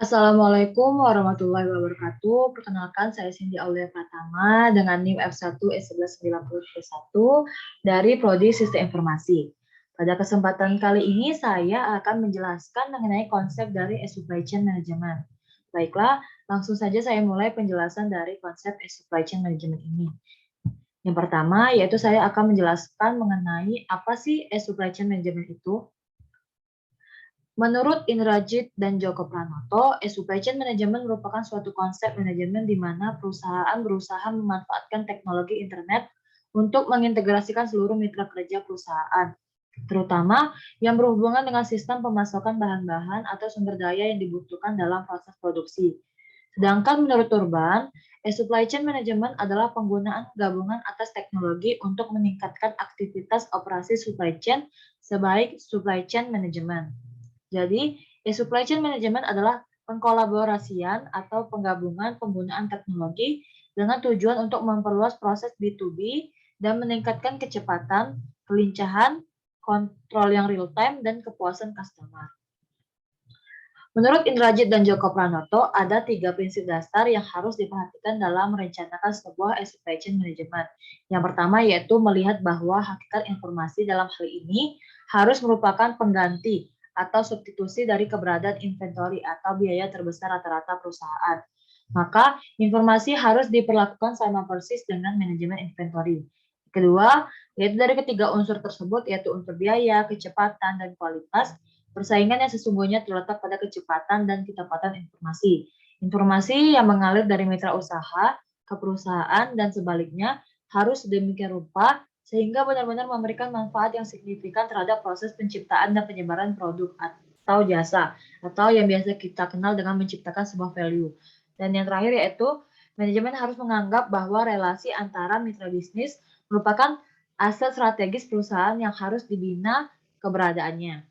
Assalamualaikum warahmatullahi wabarakatuh. Perkenalkan, saya Cindy Aulia Pratama dengan NIM F1 S119031 dari Prodi Sistem Informasi. Pada kesempatan kali ini saya akan menjelaskan mengenai konsep dari supply chain management. Baiklah, langsung saja saya mulai penjelasan dari konsep supply chain management ini. Yang pertama, yaitu saya akan menjelaskan mengenai apa sih supply chain management itu. Menurut Indrajit dan Joko Pranoto, supply chain management merupakan suatu konsep manajemen di mana perusahaan berusaha memanfaatkan teknologi internet untuk mengintegrasikan seluruh mitra kerja perusahaan, terutama yang berhubungan dengan sistem pemasokan bahan-bahan atau sumber daya yang dibutuhkan dalam proses produksi. Sedangkan menurut Turban, supply chain management adalah penggunaan gabungan atas teknologi untuk meningkatkan aktivitas operasi supply chain sebaik supply chain management. Jadi, supply chain management adalah pengkolaborasian atau penggabungan penggunaan teknologi dengan tujuan untuk memperluas proses B2B dan meningkatkan kecepatan, kelincahan, kontrol yang real time, dan kepuasan customer. Menurut Indrajit dan Joko Pranoto, ada 3 prinsip dasar yang harus diperhatikan dalam merencanakan sebuah supply chain management. Yang pertama yaitu melihat bahwa hakikat informasi dalam hal ini harus merupakan pengganti atau substitusi dari keberadaan inventory atau biaya terbesar rata-rata perusahaan. Maka informasi harus diperlakukan sama persis dengan manajemen inventory. Kedua, yaitu dari ketiga unsur tersebut, yaitu unsur biaya, kecepatan, dan kualitas, persaingan yang sesungguhnya terletak pada kecepatan dan ketepatan informasi. Informasi yang mengalir dari mitra usaha ke perusahaan dan sebaliknya harus sedemikian rupa sehingga benar-benar memberikan manfaat yang signifikan terhadap proses penciptaan dan penyebaran produk atau jasa, atau yang biasa kita kenal dengan menciptakan sebuah value. Dan yang terakhir yaitu manajemen harus menganggap bahwa relasi antara mitra bisnis merupakan aset strategis perusahaan yang harus dibina keberadaannya.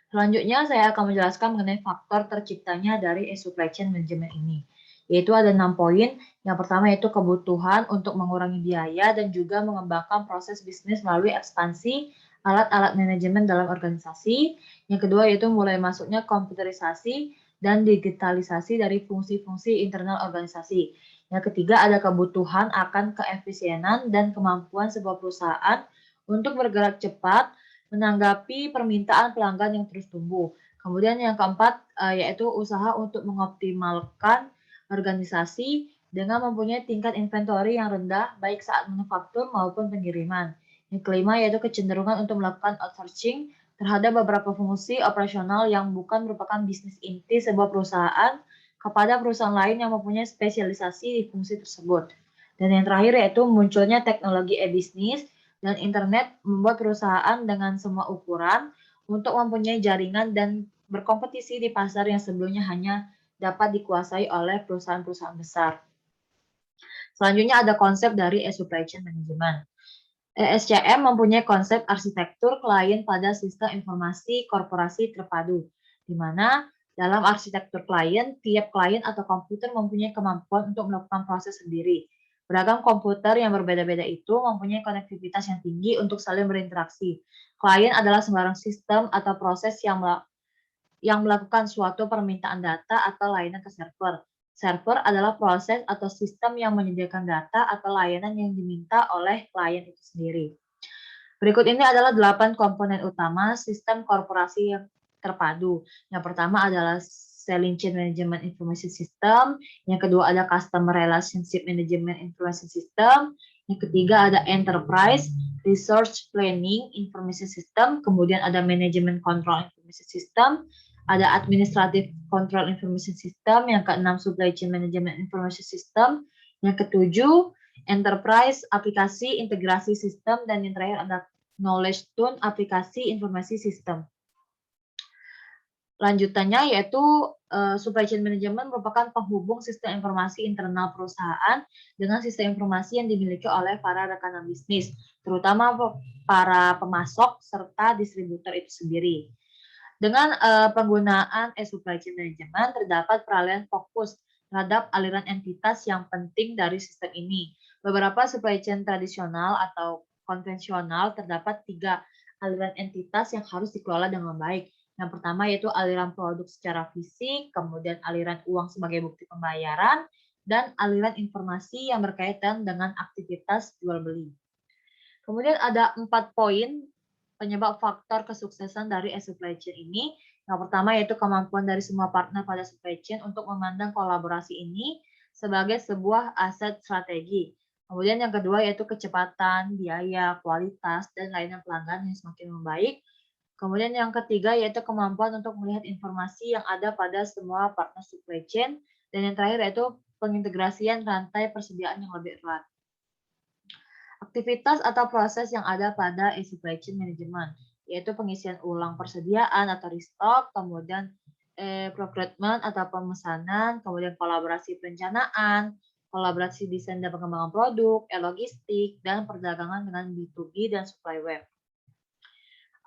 Selanjutnya saya akan menjelaskan mengenai faktor terciptanya dari supply chain management ini. Yaitu ada 6 poin. Yang pertama yaitu kebutuhan untuk mengurangi biaya dan juga mengembangkan proses bisnis melalui ekspansi alat-alat manajemen dalam organisasi. Yang kedua yaitu mulai masuknya komputerisasi dan digitalisasi dari fungsi-fungsi internal organisasi. Yang ketiga ada kebutuhan akan keefisienan dan kemampuan sebuah perusahaan untuk bergerak cepat menanggapi permintaan pelanggan yang terus tumbuh. Kemudian yang keempat yaitu usaha untuk mengoptimalkan organisasi dengan mempunyai tingkat inventory yang rendah baik saat manufaktur maupun pengiriman. Yang kelima yaitu kecenderungan untuk melakukan outsourcing terhadap beberapa fungsi operasional yang bukan merupakan bisnis inti sebuah perusahaan kepada perusahaan lain yang mempunyai spesialisasi di fungsi tersebut. Dan yang terakhir yaitu munculnya teknologi e-bisnis dan internet membuat perusahaan dengan semua ukuran untuk mempunyai jaringan dan berkompetisi di pasar yang sebelumnya hanya dapat dikuasai oleh perusahaan-perusahaan besar. Selanjutnya ada konsep dari supply chain management. SCM mempunyai konsep arsitektur klien pada sistem informasi korporasi terpadu, di mana dalam arsitektur klien, tiap klien atau komputer mempunyai kemampuan untuk melakukan proses sendiri. Beragam komputer yang berbeda-beda itu mempunyai konektivitas yang tinggi untuk saling berinteraksi. Klien adalah sembarang sistem atau proses yang melakukan suatu permintaan data atau layanan ke server. Server adalah proses atau sistem yang menyediakan data atau layanan yang diminta oleh klien itu sendiri. Berikut ini adalah 8 komponen utama sistem korporasi yang terpadu. Yang pertama adalah Selling Chain Management Information System, yang kedua ada Customer Relationship Management Information System, yang ketiga ada Enterprise Resource Planning Information System, kemudian ada Management Control Information System, ada Administrative Control Information System, yang keenam Supply Chain Management Information System, yang ketujuh Enterprise Aplikasi Integrasi Sistem, dan yang terakhir ada Knowledge Tune Aplikasi Informasi Sistem. Lanjutannya yaitu Supply Chain Management merupakan penghubung sistem informasi internal perusahaan dengan sistem informasi yang dimiliki oleh para rekan bisnis, terutama para pemasok serta distributor itu sendiri. Dengan penggunaan supply chain management terdapat peralihan fokus terhadap aliran entitas yang penting dari sistem ini. Beberapa supply chain tradisional atau konvensional terdapat 3 aliran entitas yang harus dikelola dengan baik, Yang pertama yaitu aliran produk secara fisik, kemudian aliran uang sebagai bukti pembayaran, dan aliran informasi yang berkaitan dengan aktivitas jual beli. Kemudian ada 4 poin penyebab faktor kesuksesan dari supply chain ini. Yang pertama yaitu kemampuan dari semua partner pada supply chain untuk memandang kolaborasi ini sebagai sebuah aset strategi. Kemudian yang kedua yaitu kecepatan, biaya, kualitas, dan layanan pelanggan yang semakin membaik. Kemudian yang ketiga yaitu kemampuan untuk melihat informasi yang ada pada semua partner supply chain. Dan yang terakhir yaitu pengintegrasian rantai persediaan yang lebih erat. Aktivitas atau proses yang ada pada supply chain management, yaitu pengisian ulang persediaan atau restock, kemudian procurement atau pemesanan, kemudian kolaborasi perencanaan, kolaborasi desain dan pengembangan produk, logistik, dan perdagangan dengan B2B dan supply web.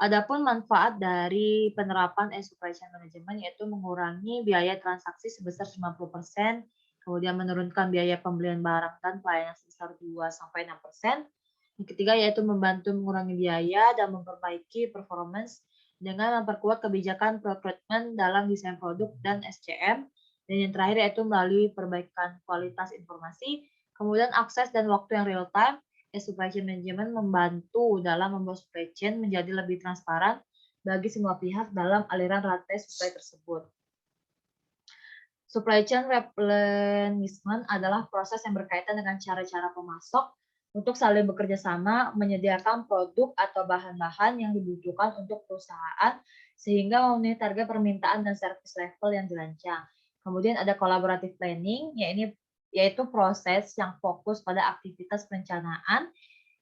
Adapun manfaat dari penerapan supply chain management yaitu mengurangi biaya transaksi sebesar 90%, kemudian menurunkan biaya pembelian barang dan pelayanan sebesar 2-6%. Yang ketiga yaitu membantu mengurangi biaya dan memperbaiki performance dengan memperkuat kebijakan procurement dalam desain produk dan SCM. Dan yang terakhir yaitu melalui perbaikan kualitas informasi, kemudian akses dan waktu yang real time. Supply chain management membantu dalam membuat supply chain menjadi lebih transparan bagi semua pihak dalam aliran rantai supply tersebut. Supply chain replenishment adalah proses yang berkaitan dengan cara-cara pemasok untuk saling bekerja sama menyediakan produk atau bahan-bahan yang dibutuhkan untuk perusahaan sehingga memenuhi target permintaan dan service level yang dirancang. Kemudian ada collaborative planning, yaitu proses yang fokus pada aktivitas perencanaan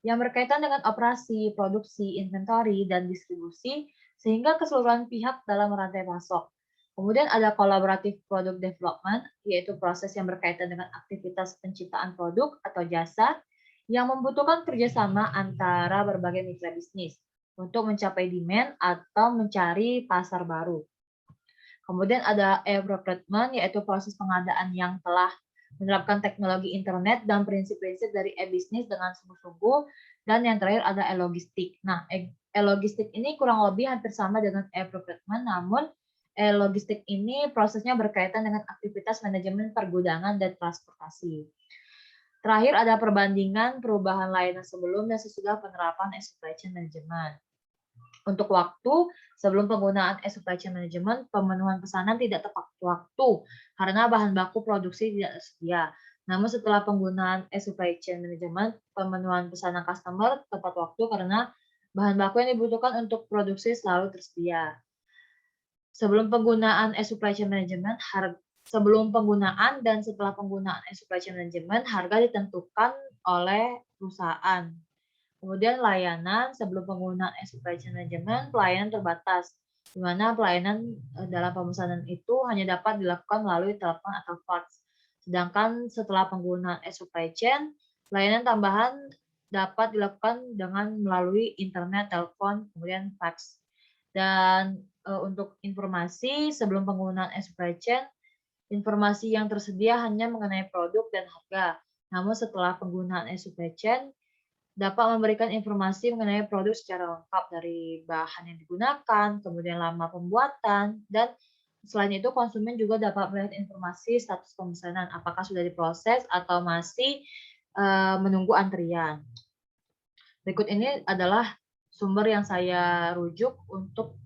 yang berkaitan dengan operasi, produksi, inventory, dan distribusi, sehingga keseluruhan pihak dalam rantai pasok. Kemudian ada collaborative product development, yaitu proses yang berkaitan dengan aktivitas penciptaan produk atau jasa yang membutuhkan kerjasama antara berbagai mitra bisnis untuk mencapai demand atau mencari pasar baru. Kemudian ada e-procurement, yaitu proses pengadaan yang telah menerapkan teknologi internet dan prinsip-prinsip dari e-bisnis dengan sungguh-sungguh. Dan yang terakhir ada e-logistik. Nah, e-logistik ini kurang lebih hampir sama dengan e-procurement, namun e-logistik ini prosesnya berkaitan dengan aktivitas manajemen pergudangan dan transportasi. Terakhir ada perbandingan perubahan layanan sebelum dan sesudah penerapan supply chain management. Untuk waktu, sebelum penggunaan supply chain management, pemenuhan pesanan tidak tepat waktu karena bahan baku produksi tidak tersedia. Namun setelah penggunaan supply chain management, pemenuhan pesanan customer tepat waktu karena bahan baku yang dibutuhkan untuk produksi selalu tersedia. Sebelum penggunaan supply chain management, sebelum penggunaan dan setelah penggunaan supply chain management, harga ditentukan oleh perusahaan. Kemudian layanan sebelum penggunaan supply chain management, pelayanan terbatas, di mana pelayanan dalam pemesanan itu hanya dapat dilakukan melalui telepon atau fax. Sedangkan setelah penggunaan supply chain, pelayanan tambahan dapat dilakukan dengan melalui internet, telepon, kemudian fax. Dan untuk informasi sebelum penggunaan supply chain, informasi yang tersedia hanya mengenai produk dan harga. Namun setelah penggunaan supply chain, dapat memberikan informasi mengenai produk secara lengkap dari bahan yang digunakan, kemudian lama pembuatan, dan selain itu konsumen juga dapat melihat informasi status pemesanan, apakah sudah diproses atau masih menunggu antrian. Berikut ini adalah sumber yang saya rujuk untuk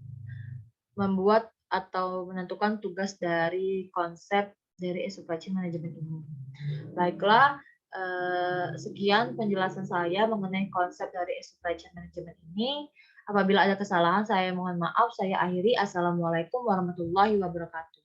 membuat atau menentukan tugas dari konsep dari supply chain management ini. Baiklah, sekian penjelasan saya mengenai konsep dari supply chain management ini. Apabila ada kesalahan, saya mohon maaf. Saya akhiri. Assalamualaikum warahmatullahi wabarakatuh.